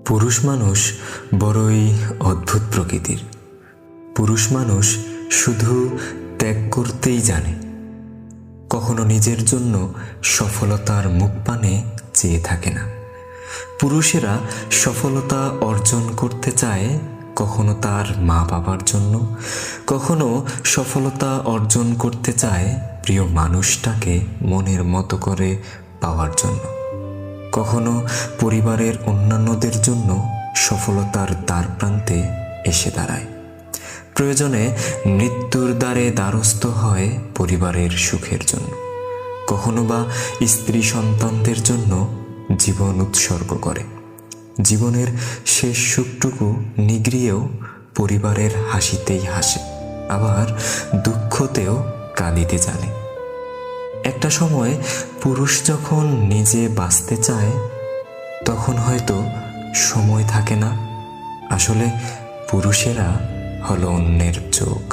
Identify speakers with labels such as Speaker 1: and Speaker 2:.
Speaker 1: পুরুষ মানুষ বড়ই অদ্ভুত প্রকৃতির। পুরুষ মানুষ শুধু ত্যাগ করতেই জানে, কখনো নিজের জন্য সফলতার মুখ পানে চেয়ে থাকে না। পুরুষেরা সফলতা অর্জন করতে চায় কখনো তার মা বাবার জন্য, কখনো সফলতা অর্জন করতে চায় প্রিয় মানুষটাকে মনের মতো করে পাওয়ার জন্য, কখনো পরিবারের অন্যান্যদের জন্য সফলতার দ্বার প্রান্তে এসে দাঁড়ায়। প্রয়োজনে মৃত্যুর দ্বারে দ্বারস্থ হয় পরিবারের সুখের জন্য, কখনো বা স্ত্রী সন্তানদের জন্য জীবন উৎসর্গ করে। জীবনের শেষ সুখটুকু নিগড়িয়েও পরিবারের হাসিতেই হাসে, আবার দুঃখতেও কাঁদিতে জানে। একটা সময় পুরুষ যখন নিজে বাঁচতে চায় তখন হয়তো সময় থাকে না। আসলে পুরুষেরা হলো অন্যের চোখ।